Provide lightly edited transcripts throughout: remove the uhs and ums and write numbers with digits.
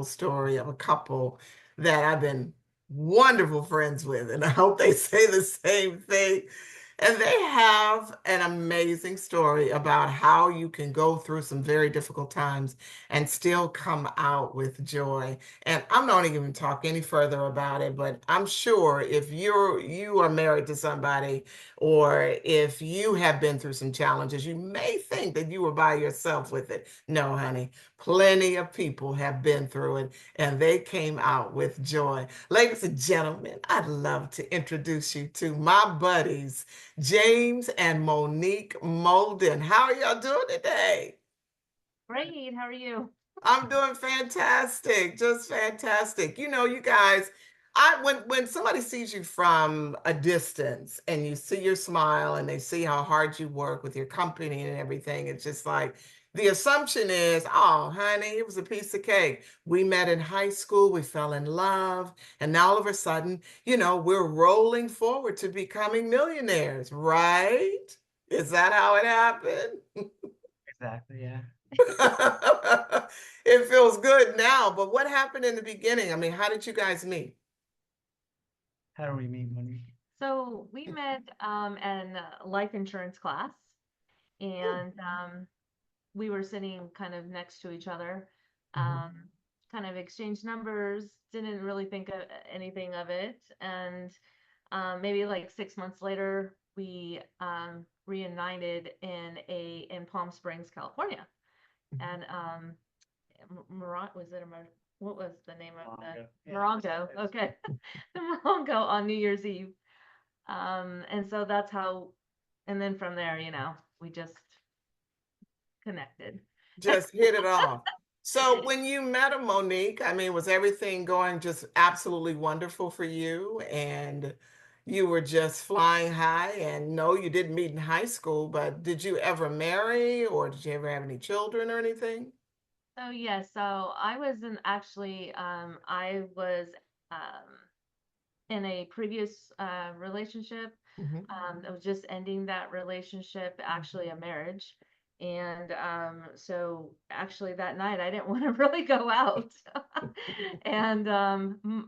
incredible story of a couple that I've been wonderful friends with, and I hope they say the same thing. And they have an amazing story about how you can go through some very difficult times and still come out with joy. And I'm not even talk any further about it, but I'm sure if you are married to somebody or if you have been through some challenges, you may think that you were by yourself with it. No, honey, plenty of people have been through it and they came out with joy. Ladies and gentlemen, I'd love to introduce you to my buddies, James and Monique Moulden. How are y'all doing today? Great. How are you? I'm doing fantastic, just fantastic. You know, you guys, I when somebody sees you from a distance and you see your smile and they see how hard you work with your company and everything, it's just like the assumption is, oh, honey, it was a piece of cake. We met in high school, we fell in love, and now all of a sudden, we're rolling forward to becoming millionaires, right? Is that how it happened? Exactly, yeah. It feels good now, but what happened in the beginning? I mean, how did you guys meet? How do we meet, Monique? So we met in life insurance class, and we were sitting kind of next to each other, Mhm. um, kind of exchanged numbers, didn't really think of anything of it. And maybe like 6 months later, we reunited in Palm Springs, California. And was it a what was the name of Longo. the Yeah. Morongo? Okay, the Morongo on New Year's Eve. And so that's how, and then from there, we just connected. Just hit it off. So when you met a Monique, I mean, was everything going just absolutely wonderful for you? And you were just flying high? And no, you didn't meet in high school, but did you ever marry or did you ever have any children or anything? So yeah, so I was in actually, I was um, in a previous relationship. Mhm. I was just ending that relationship, actually a marriage. And so actually that night I didn't want to really go out. And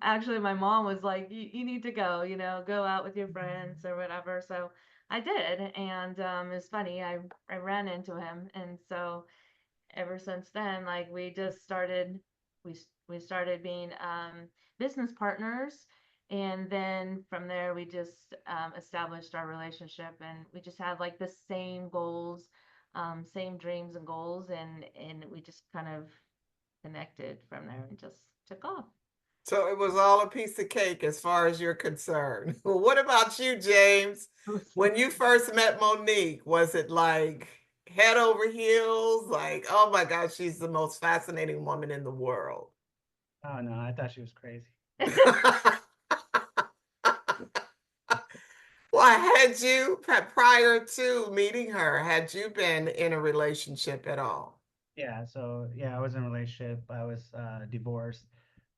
actually my mom was like, you need to go, go out with your friends or whatever. So I did. And it's funny, I ran into him. And so ever since then, like we we started being business partners, and then from there we just established our relationship, and we just had like the same goals, same dreams and goals, and we just kind of connected from there and just took off. So it was all a piece of cake as far as you're concerned. Well, what about you, James? When you first met Monique, was it like head over heels? Like, oh my gosh, she's the most fascinating woman in the world. Oh no, I thought she was crazy. Well, prior to meeting her, had you been in a relationship at all? Yeah, so yeah, I was in a relationship. I was divorced.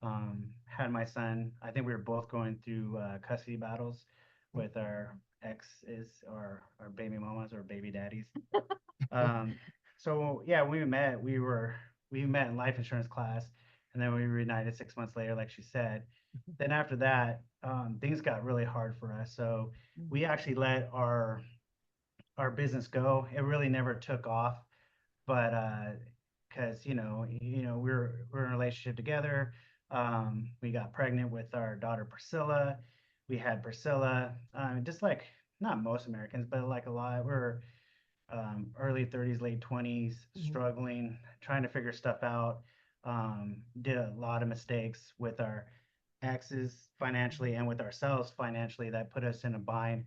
Had my son. I think we were both going through custody battles with our exes or our baby mamas or baby daddies. Um, so yeah, we met in life insurance class, and then we reunited 6 months later, like she said. Then after that, things got really hard for us. So we actually let our business go. It really never took off, but because we're in a relationship together. We got pregnant with our daughter Priscilla. We had Priscilla, just like not most Americans, but like a lot. We're early 30s, late 20s, Mhm. struggling, trying to figure stuff out. Did a lot of mistakes with our exes financially and with ourselves financially that put us in a bind.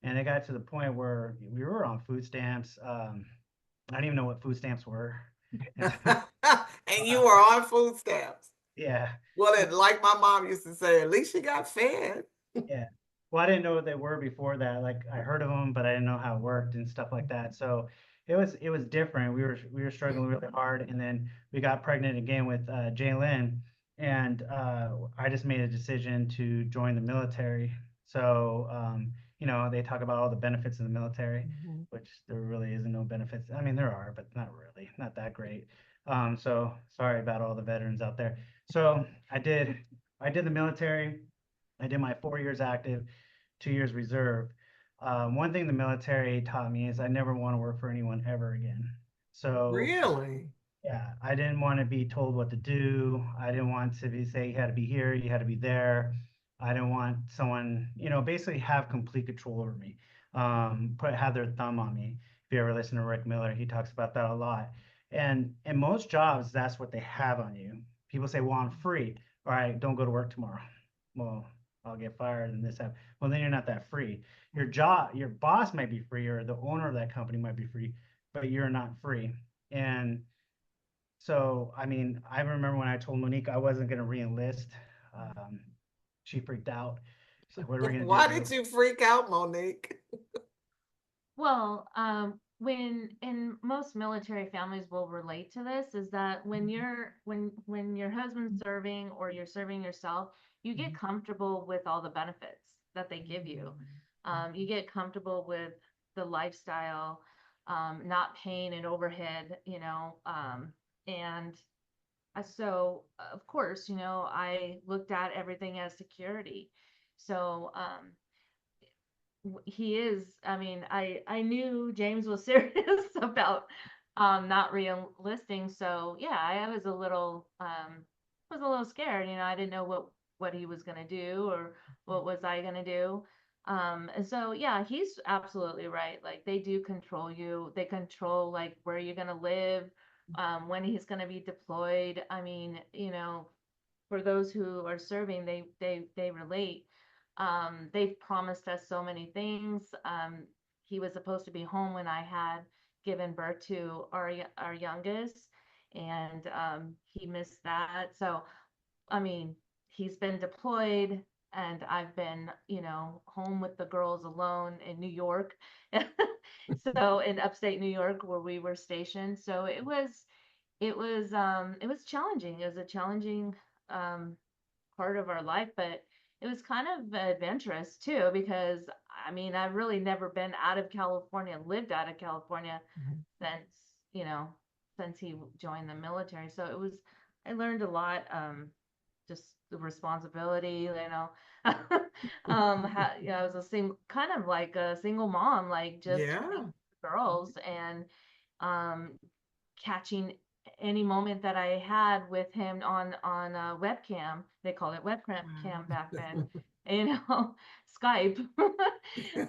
And it got to the point where we were on food stamps. I didn't even know what food stamps were. And so, And you uh, were on food stamps. yeah, Well, like my mom used to say, at least you got fed. yeah. Well, I didn't know what they were before that. Like I heard of them, but I didn't know how it worked and stuff like that. So it was different. We were struggling really hard, and then we got pregnant again with Jalen, and I just made a decision to join the military. So they talk about all the benefits of the military, Mhm. which there really isn't no benefits. I mean, there are, but not really, not that great. So sorry about all the veterans out there. So I did the military. I did my 4 years active, 2 years reserve. One thing the military taught me is I never want to work for anyone ever again. So Really? yeah, I didn't want to be told what to do. I didn't want to be say you had to be here, you had to be there. I didn't want someone, basically have complete control over me. Have their thumb on me. If you ever listen to Rick Miller, he talks about that a lot. And in most jobs, that's what they have on you. People say, "Well, I'm free. All right, don't go to work tomorrow." Well, I'll get fired and this happen. Well, then you're not that free. Your boss might be free, or the owner of that company might be free, but you're not free. And so, I mean, I remember when I told Monique I wasn't going to re-enlist. Um, she freaked out. She's like, "What are we going to Why did do?" you freak out, Monique? Well, when in most military families will relate to this is that when your husband's serving or you're serving yourself, you get comfortable with all the benefits that they give you. You get comfortable with the lifestyle, not paying an overhead, and so of course, I looked at everything as security. So he is, I mean, I knew James was serious about not re-enlisting, so yeah, I was a little scared. I didn't know what he was going to do, or what was I going to do. And so yeah, he's absolutely right. Like, they do control you. They control like where you're going to live, when he's going to be deployed. I mean, for those who are serving, they relate. They've promised us so many things. He was supposed to be home when I had given birth to our youngest, and he missed that. So I mean, he's been deployed, and I've been, home with the girls alone in New York. So in upstate New York, where we were stationed. So it was challenging. It was a challenging um part of our life, but it was kind of adventurous too, because I mean, I've really never been out of California, lived out of California since, you know, since he joined the military. So I learned a lot, just the responsibility, I was a kind of like a single mom, like just raising Yeah. girls, and um, catching any moment that I had with him on a webcam. They called it webcam cam back then. You know, Skype.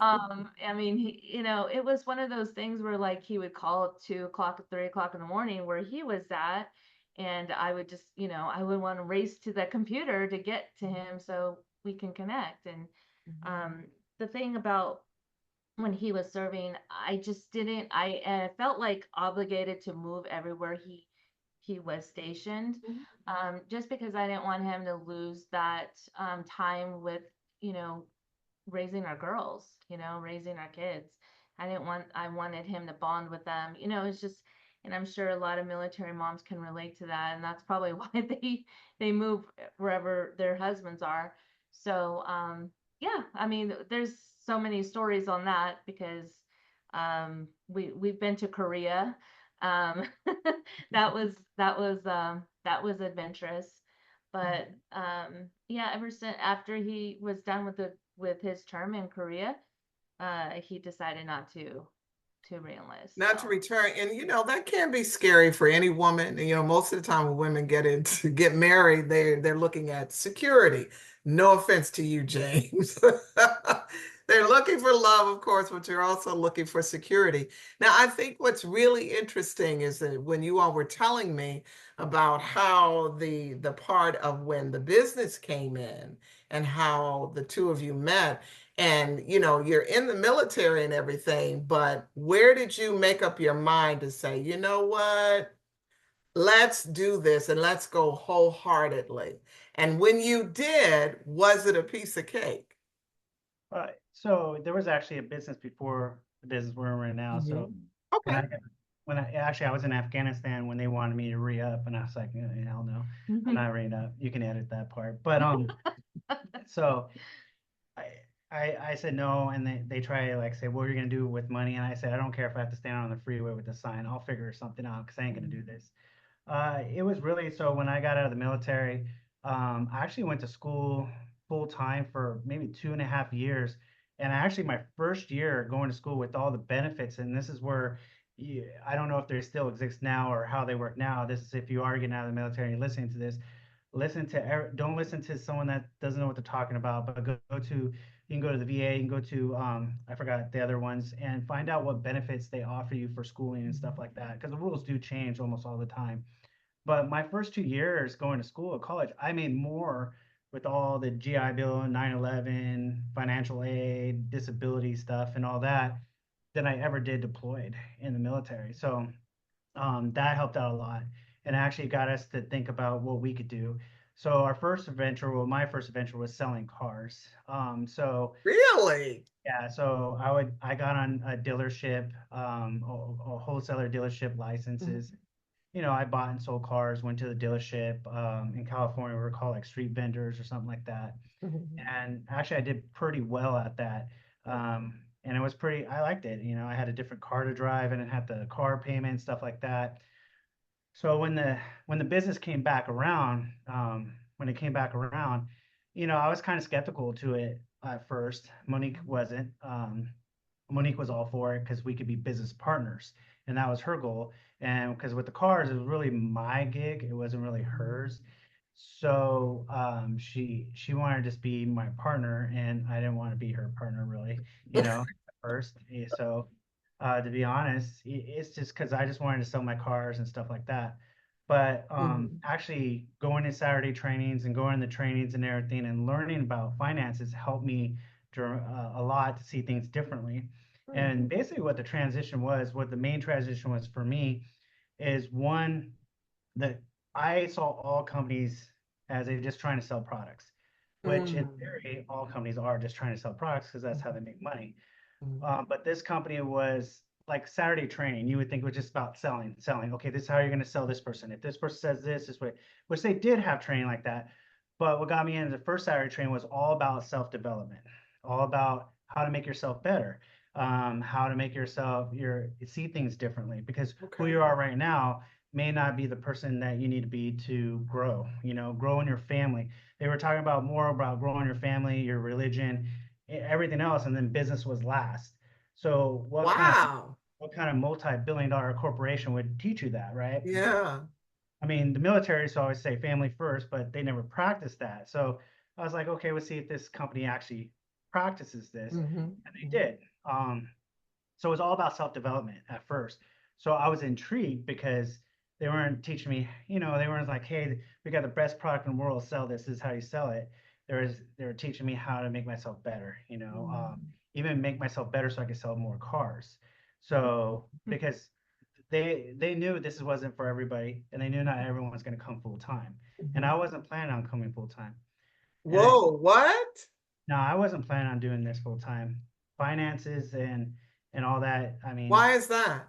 I mean, it was one of those things where like he would call at 2 o'clock, 3 o'clock in the morning where he was at, and I would just, I would want to race to the computer to get to him so we can connect. And um, the thing about when he was serving, I just didn't. I felt like obligated to move everywhere he was stationed, just because I didn't want him to lose that time with, you know, raising our girls, raising our kids. I wanted him to bond with them. It's just, and I'm sure a lot of military moms can relate to that. And that's probably why they move wherever their husbands are. So, yeah, I mean, there's so many stories on that because, we've been to Korea. Um, that was adventurous. But yeah, ever since after he was done with his term in Korea, he decided not to reenlist. Not to So return. And that can be scary for any woman. And, most of the time when women get married, they're looking at security. No offense to you, James. They're looking for love, of course, but you're also looking for security. Now, I think what's really interesting is that when you all were telling me about how the part of when the business came in and how the two of you met, and you're in the military and everything, but where did you make up your mind to say, you know what, let's do this and let's go wholeheartedly? And when you did, was it a piece of cake? So there was actually a business before the business we're in right now. So Mhm. when Okay. I when I actually I was in Afghanistan when they wanted me to re-up, and I was like, hell no, I'm not re up. You can edit that part. But so I I said no, and they try to like say, what are you gonna do with money? And I said, I don't care if I have to stand on the freeway with the sign. I'll figure something out because I ain't gonna do this. It was really so when I got out of the military. I actually went to school full time for maybe 2.5 years. And actually, my first year going to school with all the benefits, and this is where I don't know if they still exist now or how they work now. This is if you are getting out of the military and listening to this, don't listen to someone that doesn't know what they're talking about, but go to, you can go to the VA, you can go to, I forgot the other ones, and find out what benefits they offer you for schooling and stuff like that, because the rules do change almost all the time. But my first 2 years going to school at college, I made more with all the GI Bill, 9/11, financial aid, disability stuff, and all that than I ever did deployed in the military. So that helped out a lot and actually got us to think about what we could do. So our first adventure, well, my first adventure was selling cars. Really? Yeah, so I got on a dealership, a wholesaler dealership licenses. Mhm. I bought and sold cars, went to the dealership. In California, we were called like street vendors or something like that. Mhm. And actually, I did pretty well at that. And it was pretty, I liked it. I had a different car to drive and it had the car payment, stuff like that. So when the business came back around, when it came back around, I was kind of skeptical to it at first. Monique wasn't. Monique was all for it because we could be business partners, and that was her goal. And because with the cars, it was really my gig; it wasn't really hers. So she wanted to just be my partner, and I didn't want to be her partner really, at first. So to be honest, it's just because I just wanted to sell my cars and stuff like that. But Mhm. actually going to Saturday trainings and going to the trainings and everything and learning about finances helped me a lot to see things differently. Mhm. And basically, what the main transition was for me, is one that I saw all companies as they're just trying to sell products, which in Mhm. theory, all companies are just trying to sell products because that's how they make money. Mhm. But this company was like Saturday training. You would think it was just about selling, selling. Okay, this is how you're going to sell this person. If this person says this way, which they did have training like that. But what got me into the first Saturday training was all about self development, all about how to make yourself better, how to make see things differently. Because who Okay. you are right now may not be the person that you need to be to grow. Grow in your family. They were talking about more about growing your family, your religion, everything else, and then business was last. So Wow. what kind of multi-billion-dollar corporation would teach you that, right? Yeah. I mean, the military used to always say family first, but they never practiced that. So I was like, okay, let's see if this company actually practices this, Mhm. and they did. So it was all about self-development at first. So I was intrigued because they weren't teaching me, they weren't like, hey, we got the best product in the world, sell this, this is how you sell it. They were teaching me how to make myself better, Mhm. even make myself better so I could sell more cars. So because they knew this wasn't for everybody, and they knew not everyone was going to come full time, and I Mhm. wasn't planning on coming full time. And I Whoa, what? No, I wasn't planning on doing this full time. Finances and all that. I mean, Why is that?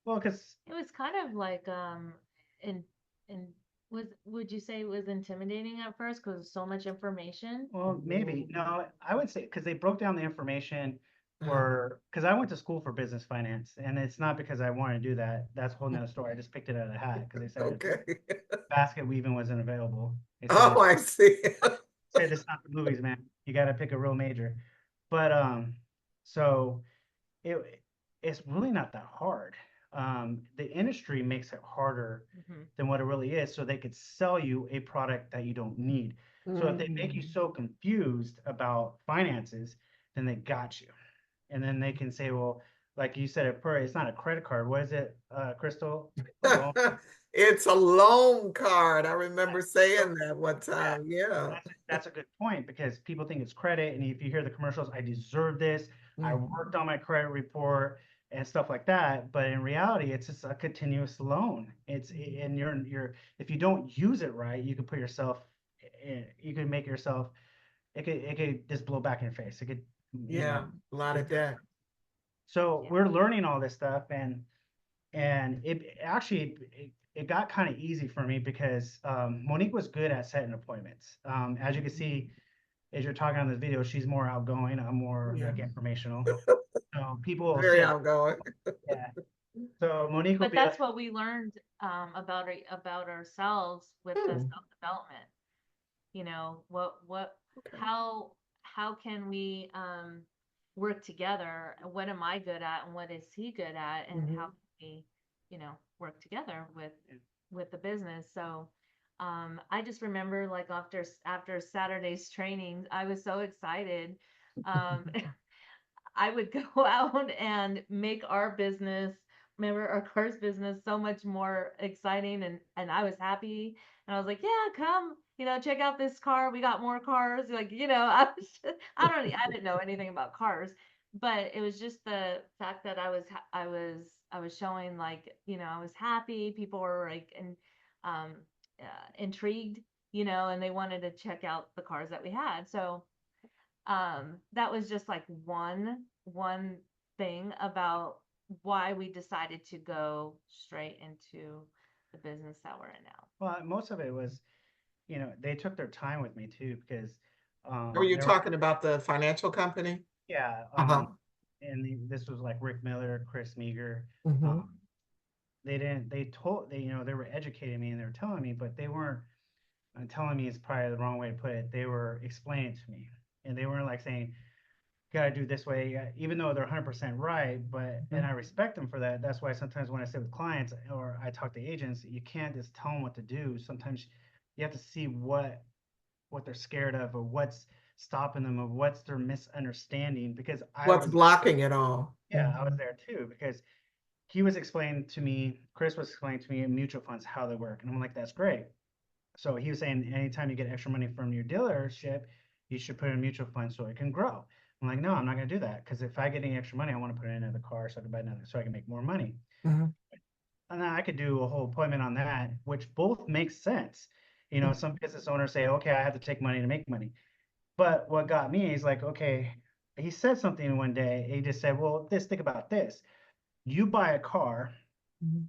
well, because It was kind of like in in was would you say it was intimidating at first because so much information? well, maybe Mhm. no, I would say because they broke down the information Uh, for because I went to school for business finance, and it's not because I wanted to do that. That's a whole nother story. I just picked it out of the hat because they said okay. basket weaving wasn't available. They said Oh, it's I see. said it's not the movies, man. You got to pick a real major. But so it it's really not that hard. The industry makes it harder Hmm. than what it really is, so they could sell you a product that you don't need. So if they make you Mhm. so confused about finances, then they got you, and then they can say, well, like you said, it's not a credit card. What is it, Crystal? A loan. It's a loan card. I remember So saying that one yeah, time. Yeah. that's a good point because people think it's credit, and if you hear the commercials, I deserve this. I worked Mhm. on my credit report and stuff like that. But in reality, it's just a continuous loan. And if you don't use it right, you can put yourself, you can make yourself. It could just blow back in your face. It could, you know, Yeah, a lot of it's debt. so Yeah. we're learning all this stuff, and it actually it got kind of easy for me because Monique was good at setting appointments. As you can see, as you're talking on this video, she's more outgoing. I'm more Yeah, like informational. So people will very say, outgoing. yeah. So Monique will But be like, that's what we learned about ourselves with the Hmm. self-development. Okay. how can we work together? What am I good at and what is he good at, and how Hmm. can we, work together with the business? So I just remember, like, after Saturday's training, I was so excited. Um, I would go out and make our business, remember our cars business, so much more exciting, and I was happy, and I was like, yeah, come, check out this car. We got more cars. Like, I didn't know anything about cars, but it was just the fact that I was showing, like, I was happy. People were like, um intrigued, and they wanted to check out the cars that we had. So that was just like one thing about why we decided to go straight into the business that we're in now. Well, most of it was, they took their time with me too because Are you they were, talking about the financial company? yeah, Uh-huh. this was like Rick Miller, Chris Meager. Hmm. Um, they were educating me and they were telling me, but they weren't telling me is probably the wrong way to put it. They were explaining it to me, and they weren't like saying, "You gotta do this way," even though they're 100% right. But and I respect them for that. That's why sometimes when I sit with clients or I talk to agents, you can't just tell them what to do. Sometimes you have to see what they're scared of or what's stopping them or what's their misunderstanding. Because I What's was there too. blocking it all? Yeah, I was there too because he was explaining to me, Chris was explaining to me in mutual funds how they work, and I'm like, that's great. So he was saying anytime you get extra money from your dealership, you should put it in a mutual fund so it can grow. I'm like, no, I'm not going to do that because if I get any extra money, I want to put it in another car so I can buy another, so I can make more money. Hmm. And then I could do a whole appointment on that, which both makes sense. Some business owners say, okay, I have to take money to make money. But what got me is like, okay, he said something one day. He just said, well, think about this. You buy a car,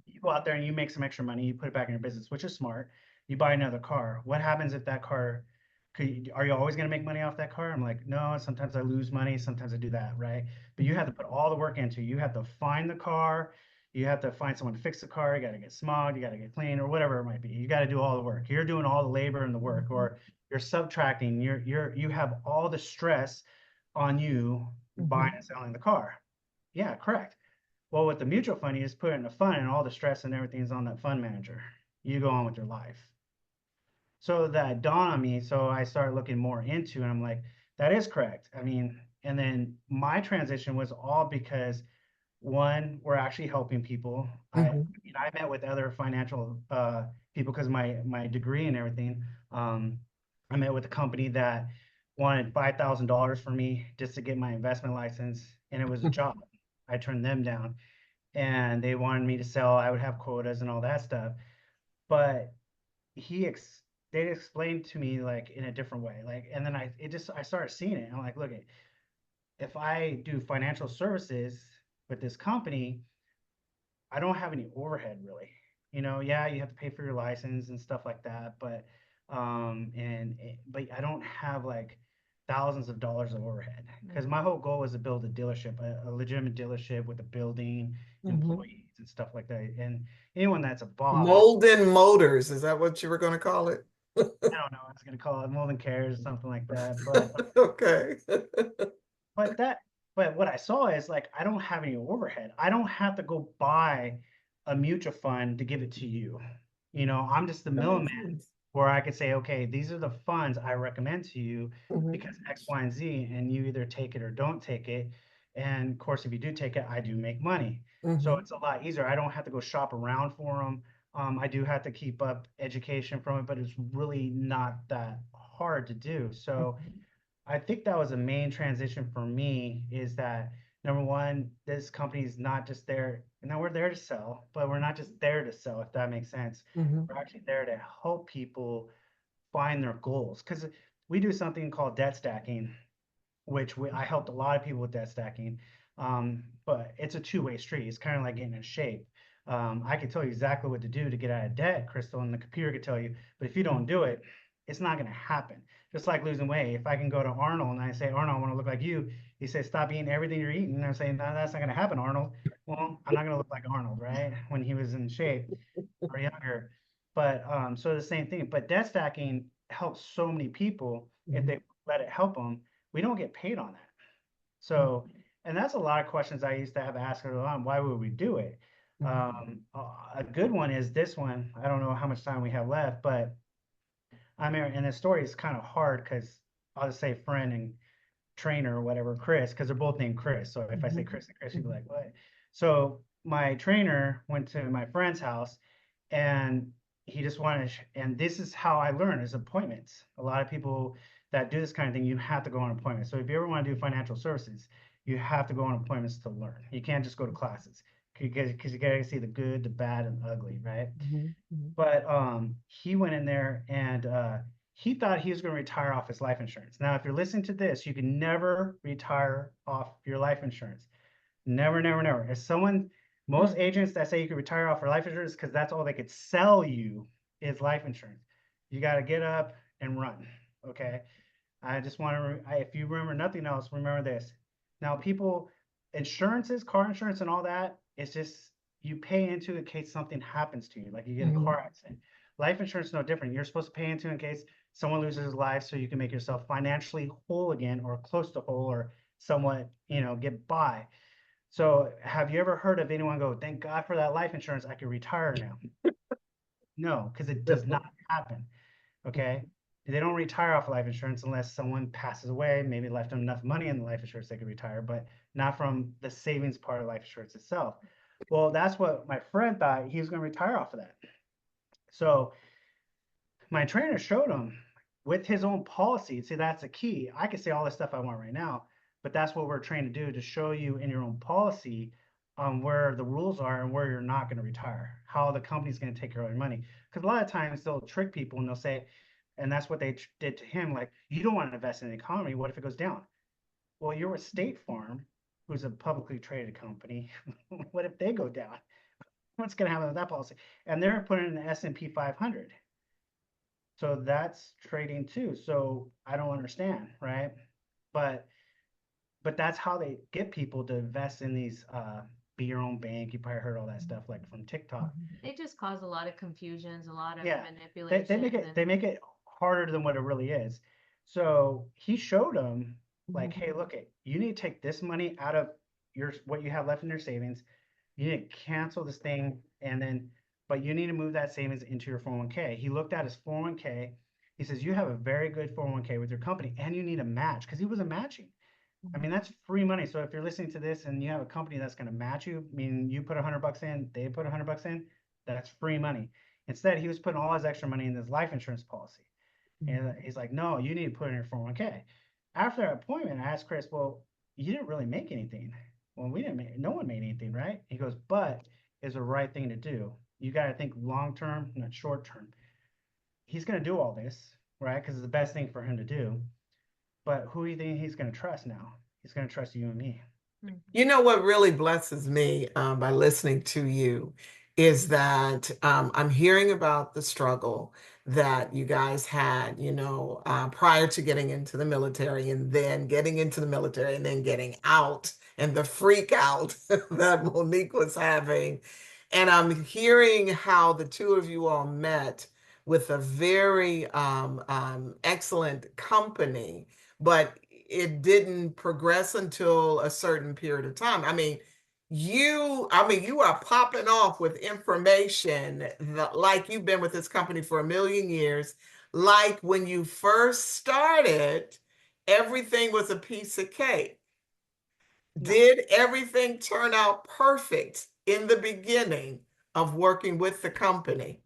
you go out there and you make some extra money, you put it back in your business, which is smart. You buy another car. What happens if that car are you always going to make money off that car? I'm like, no, sometimes I lose money, sometimes I do that, right? But you have to put all the work into it. You have to find the car, you have to find someone to fix the car, you got to get smogged, you got to get clean or whatever it might be. You got to do all the work. You're doing all the labor and the work, or you're subtracting, you have all the stress on you buying Hmm. and selling the car. Yeah, correct. Well, with the mutual fund, you just put it in a fund and all the stress and everything's on that fund manager. You go on with your life. So that dawned on me. So I started looking more into it. And I'm like, that is correct. I mean, and then my transition was all because one, we're actually helping people. Hmm. I met with other financial people because my degree and everything. Um, I met with a company that wanted $5,000 for me just to get my investment license, and it was a job. I turned them down and they wanted me to sell. I would have quotas and all that stuff. But he ex they explained to me like in a different way. Like, and then I started seeing it. I'm like, look, if I do financial services with this company, I don't have any overhead really. Yeah, you have to pay for your license and stuff like that, but I don't have like thousands of dollars of overhead because my whole goal was to build a dealership, a legitimate dealership with a building, Hmm. employees and stuff like that. And anyone that's a boss, Molden Motors, is that what you were going to call it? I don't know, I was gonna call it Molden Cares or something like that, but Okay. But that, but what I saw is like I don't have any overhead. I don't have to go buy a mutual fund to give it to you. I'm just the That makes middleman sense. where I could say, okay, these are the funds I recommend to you because Hmm. X, Y, and Z, and you either take it or don't take it. And of course, if you do take it, I do make money. So Hmm. it's a lot easier. I don't have to go shop around for them. I do have to keep up education from it, but it's really not that hard to do. So I think that was a main transition for me is that number one, this company is not just there, and now we're there to sell, but we're not just there to sell, if that makes sense. Hmm. We're actually there to help people find their goals because we do something called debt stacking, I helped a lot of people with debt stacking. But it's a two-way street. It's kind of like getting in shape. I could tell you exactly what to do to get out of debt, Crystal, and the computer could tell you. But if you don't do it, it's not going to happen. Just like losing weight. If I can go to Arnold and I say, Arnold, I want to look like you, he says, stop eating everything you're eating. And I'm saying, no, that's not going to happen, Arnold. Well, I'm not going to look like Arnold, right? When he was in shape or younger. But so the same thing. But debt stacking helps so many people if Mhm. they let it help them. We don't get paid on that. So, and that's a lot of questions I used to have asked early on. Why would we do it? Mhm. A good one is this one. I don't know how much time we have left, but I mean, and the story is kind of hard because I'll just say friend and trainer or whatever, Chris, because they're both named Chris. So if I say Mhm. Chris and Chris, you'd be Mhm. like, what? So my trainer went to my friend's house and he just wanted, and this is how I learn is appointments. A lot of people that do this kind of thing, you have to go on appointments. So if you ever want to do financial services, you have to go on appointments to learn. You can't just go to classes because you got to see the good, the bad, and the ugly, right? Mhm. Mhm. But he went in there and he thought he was going to retire off his life insurance. Now, if you're listening to this, you can never retire off your life insurance. Never, never, never. As someone, most Mm. agents that say you can retire off your life insurance because that's all they could sell you is life insurance. You got to get up and run. Okay. I just want to, if you remember nothing else, remember this. Now, people, insurances, car insurance, and all that, it's just you pay into in case something happens to you, like you get in a Mhm. car accident. Life insurance is no different. You're supposed to pay into in case someone loses his life so you can make yourself financially whole again or close to whole or somewhat, get by. So, have you ever heard of anyone go, thank God for that life insurance, I can retire now? No, because it does not happen. Okay. They don't retire off of life insurance unless someone passes away, maybe left them enough money in the life insurance they could retire, but not from the savings part of life insurance itself. Well, that's what my friend thought he was going to retire off of that. So my trainer showed him with his own policy. See, that's the key. I can say all the stuff I want right now, but that's what we're trained to do to show you in your own policy where the rules are and where you're not going to retire, how the company's going to take care of your money. Because a lot of times they'll trick people and they'll say, and that's what they did to him, like, you don't want to invest in the economy. What if it goes down? Well, you're with State Farm, who's a publicly traded company. What if they go down? What's going to happen with that policy? And they're putting in the S&P 500. So that's trading too. So I don't understand, right? But that's how they get people to invest in these be your own bank. You probably heard all that stuff like from TikTok. Mhm. They just cause a lot of confusions, a lot of Yeah. They make manipulation, it and harder than what it really is. So he showed them like, Mhm. hey, look it, you need to take this money out of your what you have left in your savings. You need to cancel this thing and then but you need to move that savings into your 401k. He looked at his 401k. He says, you have a very good 401k with your company and you need a match because he wasn't matching. I mean, that's free money. So if you're listening to this and you have a company that's going to match you, I mean, you put $100 in, they put $100 in, that's free money. Instead, he was putting all his extra money in his life insurance policy. And he's like, no, you need to put in your 401k. After that appointment, I asked Chris, well, you didn't really make anything. Well, we didn't make, no one made anything, right? He goes, but it's the right thing to do. You got to think long term, not short term. He's going to do all this, right? Because it's the best thing for him to do. But who do you think he's going to trust now? He's going to trust you and me. Mhm. You know what really blesses me by listening to you is that I'm hearing about the struggle that you guys had, prior to getting into the military and then getting into the military and then getting out and the freak out that Monique was having. And I'm hearing how the two of you all met with a very excellent company, but it didn't progress until a certain period of time. You are popping off with information that, like you've been with this company for a million years. Like when you first started, everything was a piece of cake. No, Did everything turn out perfect in the beginning of working with the company?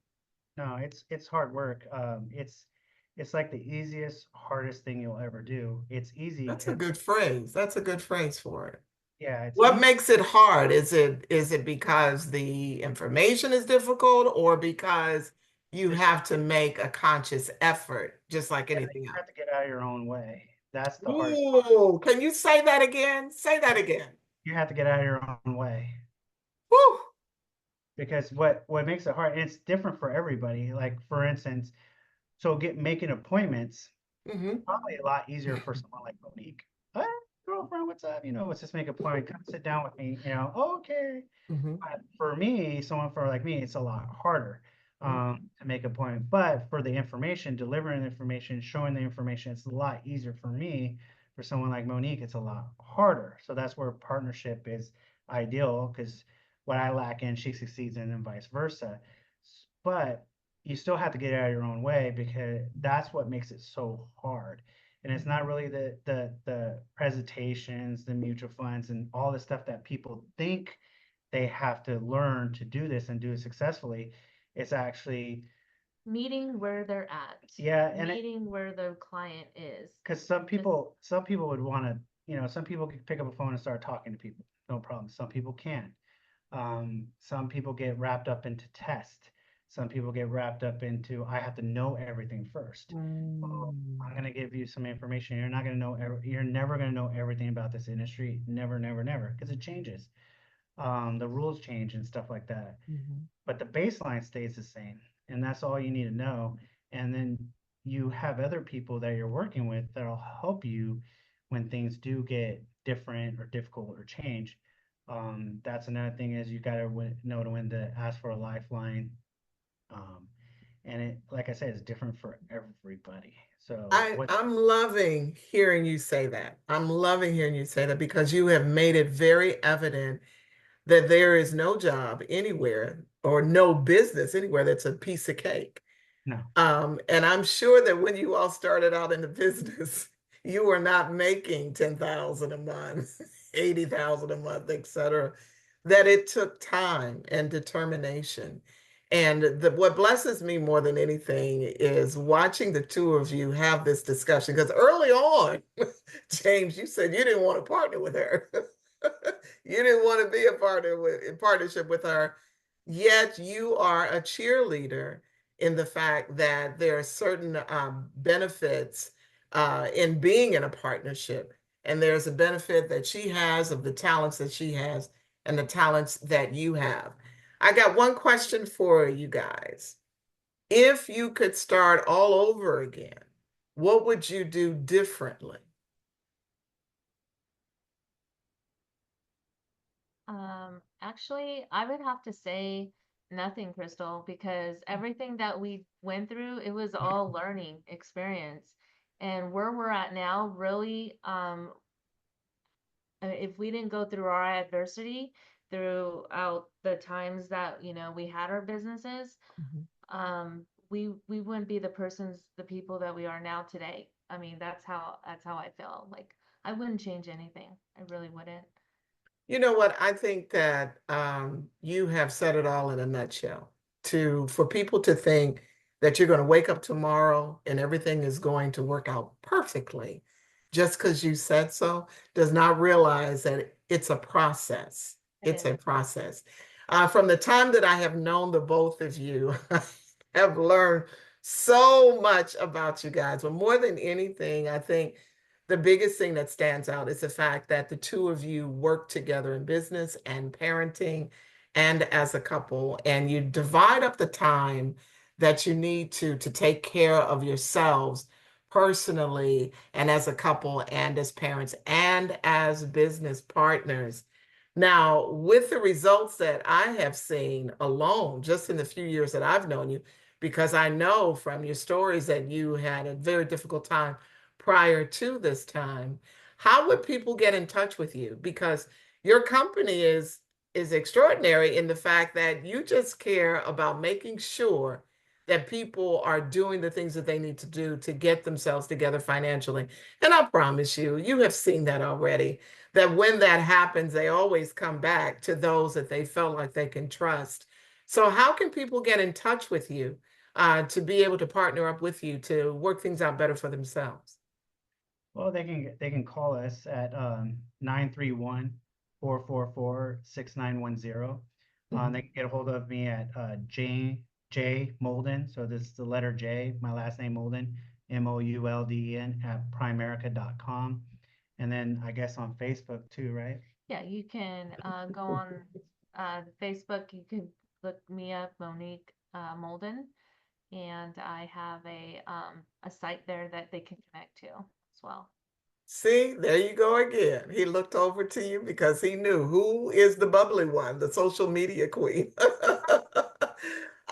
no, it's hard work. It's like the easiest, hardest thing you'll ever do. It's easy That's a because good phrase. That's a good phrase for it. yeah, it's What easy. makes it hard? Is it because the information is difficult or because you Just have to make a conscious effort, just like yeah, anything you else? have to get out of your own way. That's the hardest part. Ooh, can you say that again? Say that again. You have to get out of your own way Woo. because what makes it hard, and it's different for everybody. Like for instance, so get making appointments Hmm. probably a lot easier for someone like Monique. Hey, girlfriend, what's up? Let's just make a appointment. Come sit down with me. Okay. Hmm. But for me, someone for like me, it's a lot harder. to make a point. But for the information, delivering the information, showing the information, it's a lot easier for me. For someone like Monique, it's a lot harder. So that's where partnership is ideal because what I lack in, she succeeds in, and vice versa. But you still have to get out of your own way because that's what makes it so hard. And it's not really the presentations, the mutual funds, and all the stuff that people think they have to learn to do this and do it successfully. It's actually, Meeting where they're at, yeah, and it, meeting where the client is. because Just some people would want to, some people can pick up a phone and start talking to people, no problem. Some people can't. Some people get wrapped up into test. Some people get wrapped up into, I have to know everything first. Well, Mm. I'm going to give you some information. You're not going to know, you're never going to know everything about this industry. Never, never, never, because it changes. The rules change and stuff like that. Mhm. But the baseline stays the same, and that's all you need to know. And then you have other people that you're working with that'll help you when things do get different or difficult or change. That's another thing is you got to know to when to ask for a lifeline. Um, and it, like I said, it's different for everybody. So what? I'm loving hearing you say that. I'm loving hearing you say that because you have made it very evident that there is no job anywhere or no business anywhere that's a piece of cake. No, And I'm sure that when you all started out in the business, you were not making 10,000 a month, 80,000 a month, et cetera, that it took time and determination. And what blesses me more than anything is watching the two of you have this discussion. Because early on, James, you said you didn't want to partner with her. You didn't want to be a partner with in partnership with her. Yet you are a cheerleader in the fact that there are certain benefits in being in a partnership. And there's a benefit that she has of the talents that she has and the talents that you have. I got one question for you guys. If you could start all over again, what would you do differently? Actually, I would have to say nothing, Crystal, because everything that we went through, it was all learning experience. And where we're at now, really, if we didn't go through our adversity throughout the times that, we had our businesses, Mhm. we wouldn't be the people that we are now today. I mean, that's how I feel. Like I wouldn't change anything. I really wouldn't. You know what? I think that you have said it all in a nutshell. For people to think that you're going to wake up tomorrow and everything is going to work out perfectly, just because you said so, does not realize that it's a process. It It's is. a process. From the time that I have known the both of you, I have learned so much about you guys. But more than anything, I think the biggest thing that stands out is the fact that the two of you work together in business and parenting and as a couple, and you divide up the time that you need to take care of yourselves personally and as a couple and as parents and as business partners. Now, with the results that I have seen alone, just in the few years that I've known you, because I know from your stories that you had a very difficult time prior to this time, how would people get in touch with you? Because your company is extraordinary in the fact that you just care about making sure that people are doing the things that they need to do to get themselves together financially. And I promise you, you have seen that already, that when that happens, they always come back to those that they felt like they can trust. So how can people get in touch with you to be able to partner up with you to work things out better for themselves? well, they can call us at 931 444 6910. They Mhm. can get a hold of me at J Moulden. So this is the letter J, my last name Moulden, Moulden at primerica.com. And then I guess on Facebook too, right? Yeah, you can go on Facebook. You can look me up, Monique Moulden, and I have a site there that they can connect to as well. See, there you go again. He looked over to you because he knew who is the bubbly one, the social media queen.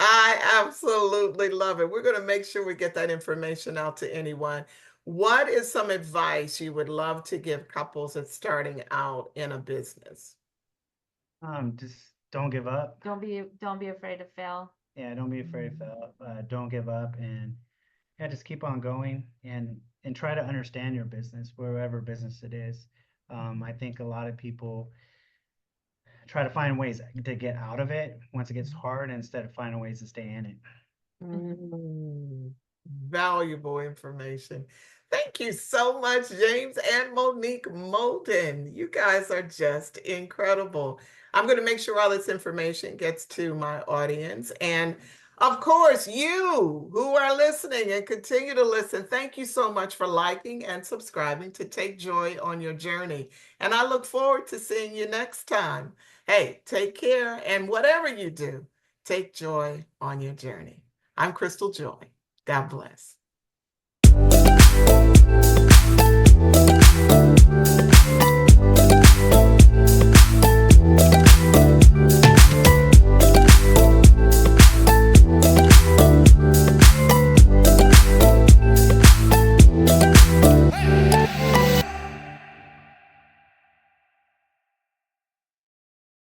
I absolutely love it. We're going to make sure we get that information out to anyone. What is some advice you would love to give couples that's starting out in a business? Just don't give up. Don't be afraid to fail. Yeah, don't be afraid to fail. Don't give up, and yeah, just keep on going and try to understand your business, wherever business it is. I think a lot of people try to find ways to get out of it once it gets hard instead of finding ways to stay in it. Mm, valuable information. Thank you so much, James and Monique Moulden. You guys are just incredible. I'm going to make sure all this information gets to my audience. And of course, you who are listening and continue to listen, thank you so much for liking and subscribing to Take Joy on Your Journey. And I look forward to seeing you next time. Hey, take care, and whatever you do, take joy on your journey. I'm Crystal Joy. God bless.